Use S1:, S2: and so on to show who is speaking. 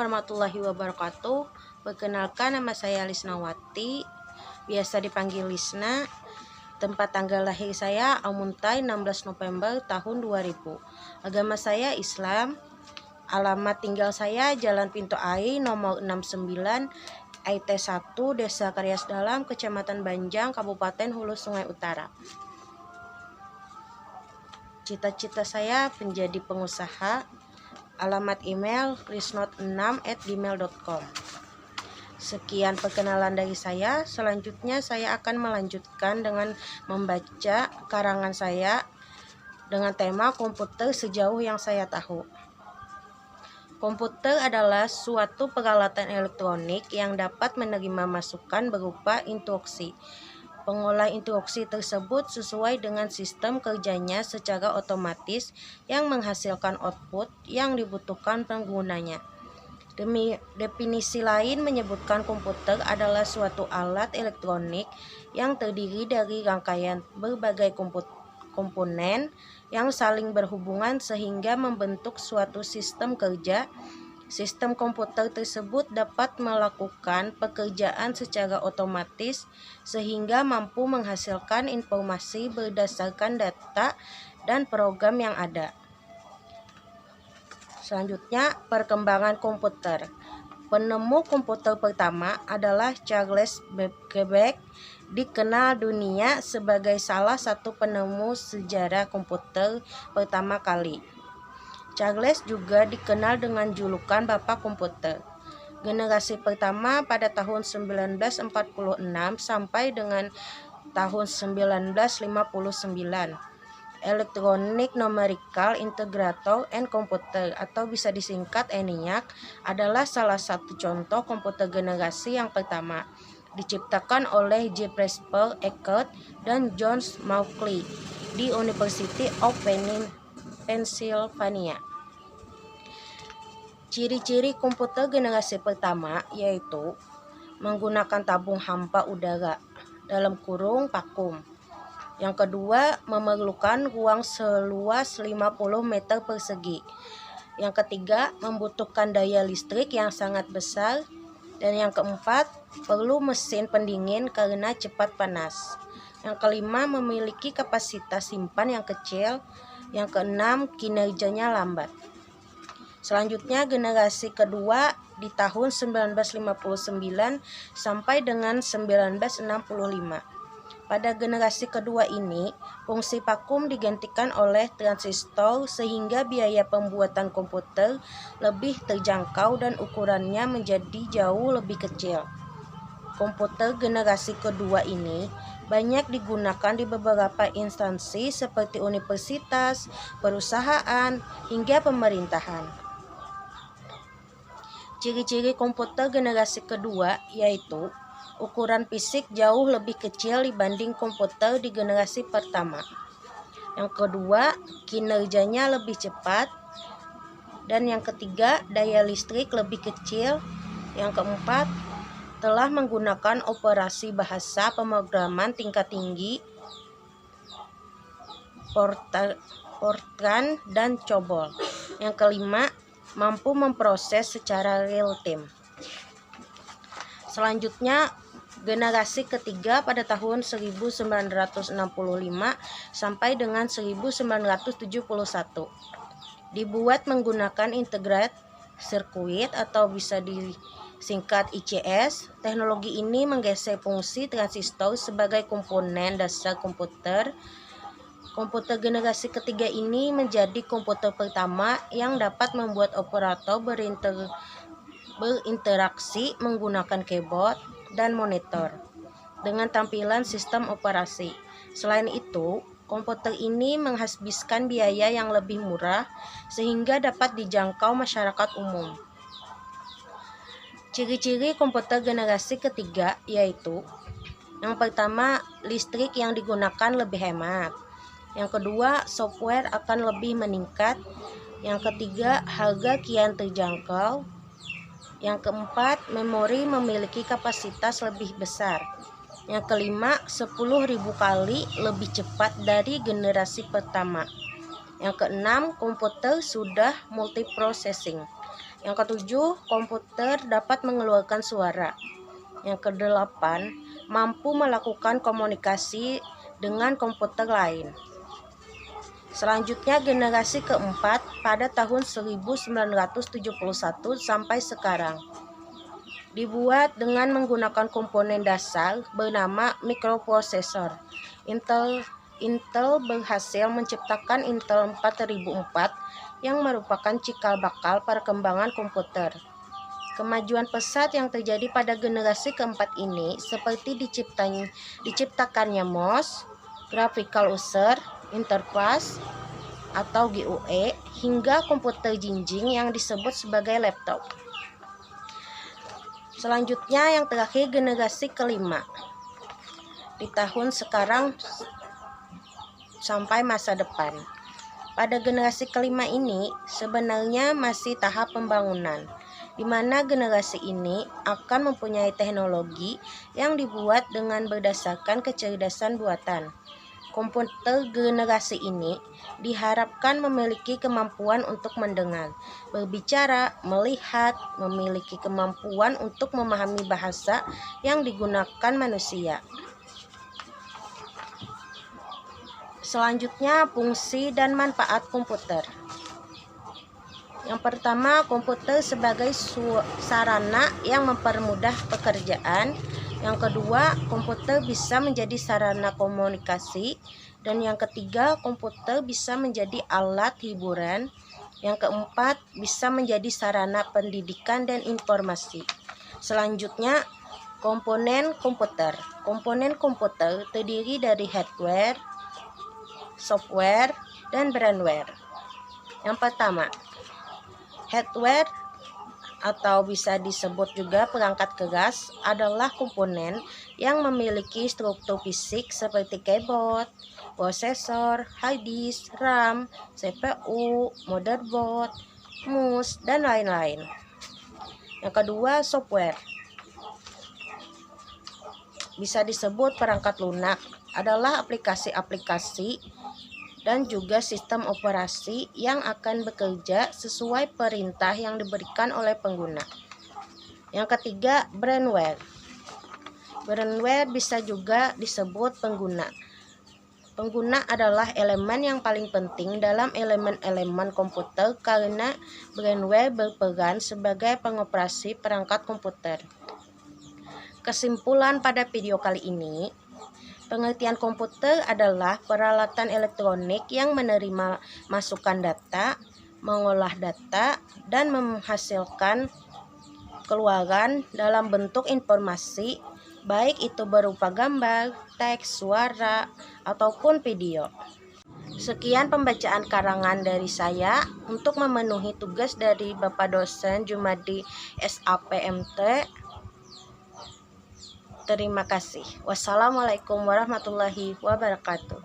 S1: warahmatullahi wabarakatuh. Perkenalkan, nama saya Lisnawati, biasa dipanggil Lisna. Tempat tanggal lahir saya Aumuntai 16 November tahun 2000. Agama saya Islam. Alamat tinggal saya Jalan Pintu Air nomor 69 IT 1 Desa Karyas Dalam, Kecamatan Banjang, Kabupaten Hulu Sungai Utara. Cita-cita saya menjadi pengusaha. Alamat email lisnot6@gmail.com. Sekian perkenalan dari saya. Selanjutnya saya akan melanjutkan dengan membaca karangan saya dengan tema komputer sejauh yang saya tahu. Komputer adalah suatu peralatan elektronik yang dapat menerima masukan berupa instruksi. Pengolah instruksi tersebut sesuai dengan sistem kerjanya secara otomatis yang menghasilkan output yang dibutuhkan penggunanya. Definisi lain menyebutkan komputer adalah suatu alat elektronik yang terdiri dari rangkaian berbagai komponen yang saling berhubungan sehingga membentuk suatu sistem kerja. Sistem komputer tersebut dapat melakukan pekerjaan secara otomatis sehingga mampu menghasilkan informasi berdasarkan data dan program yang ada. Selanjutnya, perkembangan komputer. Penemu komputer pertama adalah Charles Babbage, dikenal dunia sebagai salah satu penemu sejarah komputer pertama kali. Charles juga dikenal dengan julukan Bapak Komputer. Generasi pertama pada tahun 1946 sampai dengan tahun 1959. Electronic Numerical Integrator and Computer atau bisa disingkat ENIAC adalah salah satu contoh komputer generasi yang pertama. Diciptakan oleh J. Presper Eckert dan John Mauchly di University of Pennsylvania. Ciri-ciri komputer generasi pertama yaitu menggunakan tabung hampa udara (vakum). Yang kedua, memerlukan ruang seluas 50 meter persegi. Yang ketiga, membutuhkan daya listrik yang sangat besar. Dan yang keempat, perlu mesin pendingin karena cepat panas. Yang kelima, memiliki kapasitas simpan yang kecil. Yang keenam, kinerjanya lambat. Selanjutnya, generasi kedua di tahun 1959 sampai dengan 1965. Pada generasi kedua ini, fungsi vakum digantikan oleh transistor sehingga biaya pembuatan komputer lebih terjangkau dan ukurannya menjadi jauh lebih kecil. Komputer generasi kedua ini banyak digunakan di beberapa instansi seperti universitas, perusahaan, hingga pemerintahan. Ciri-ciri komputer generasi kedua yaitu ukuran fisik jauh lebih kecil dibanding komputer di generasi pertama. Yang kedua, kinerjanya lebih cepat. Dan yang ketiga, daya listrik lebih kecil. Yang keempat, telah menggunakan operasi bahasa pemrograman tingkat tinggi, Fortran dan COBOL. Yang kelima, mampu memproses secara real time. Selanjutnya, generasi ketiga pada tahun 1965 sampai dengan 1971. Dibuat menggunakan integrated circuit atau bisa disingkat ICS. Teknologi ini menggeser fungsi transistor sebagai komponen dasar komputer. Komputer generasi ketiga ini menjadi komputer pertama yang dapat membuat operator berinteraksi menggunakan keyboard dan monitor dengan tampilan sistem operasi. Selain itu, komputer ini menghabiskan biaya yang lebih murah sehingga dapat dijangkau masyarakat umum. Ciri-ciri komputer generasi ketiga yaitu yang pertama, listrik yang digunakan lebih hemat. Yang kedua, software akan lebih meningkat. Yang ketiga, harga kian terjangkau. Yang keempat, memori memiliki kapasitas lebih besar. Yang kelima, 10.000 kali lebih cepat dari generasi pertama. Yang keenam, komputer sudah multiprocessing. Yang ketujuh, komputer dapat mengeluarkan suara. Yang kedelapan, mampu melakukan komunikasi dengan komputer lain. Selanjutnya generasi keempat pada tahun 1971 sampai sekarang. Dibuat dengan menggunakan komponen dasar bernama mikroprosesor. Intel berhasil menciptakan Intel 4004 yang merupakan cikal bakal perkembangan komputer. Kemajuan pesat yang terjadi pada generasi keempat ini seperti diciptakannya MOS, Graphical User Interface atau GUI, hingga komputer jinjing yang disebut sebagai laptop. Selanjutnya yang terakhir generasi kelima. Di tahun sekarang sampai masa depan. Pada generasi kelima ini sebenarnya masih tahap pembangunan, di mana generasi ini akan mempunyai teknologi yang dibuat dengan berdasarkan kecerdasan buatan. Komputer generasi ini diharapkan memiliki kemampuan untuk mendengar, berbicara, melihat, memiliki kemampuan untuk memahami bahasa yang digunakan manusia. Selanjutnya, fungsi dan manfaat komputer. Yang pertama, komputer sebagai sarana yang mempermudah pekerjaan. Yang kedua, komputer bisa menjadi sarana komunikasi. Dan yang ketiga, komputer bisa menjadi alat hiburan. Yang keempat, bisa menjadi sarana pendidikan dan informasi. Selanjutnya, komponen komputer. Komponen komputer terdiri dari hardware, software, dan firmware. Yang pertama, hardware atau bisa disebut juga perangkat keras adalah komponen yang memiliki struktur fisik seperti keyboard, prosesor, hard disk, RAM, CPU, motherboard, mouse, dan lain-lain. Yang kedua, software. Bisa disebut perangkat lunak adalah aplikasi-aplikasi dan juga sistem operasi yang akan bekerja sesuai perintah yang diberikan oleh pengguna. Yang ketiga, firmware. Firmware bisa juga disebut pengguna. Pengguna adalah elemen yang paling penting dalam elemen-elemen komputer karena firmware berperan sebagai pengoperasi perangkat komputer. Kesimpulan pada video kali ini, pengertian komputer adalah peralatan elektronik yang menerima masukan data, mengolah data, dan menghasilkan keluaran dalam bentuk informasi, baik itu berupa gambar, teks, suara, ataupun video. Sekian pembacaan karangan dari saya untuk memenuhi tugas dari Bapak Dosen Jumadi SAPMT. Terima kasih. Wassalamualaikum warahmatullahi wabarakatuh.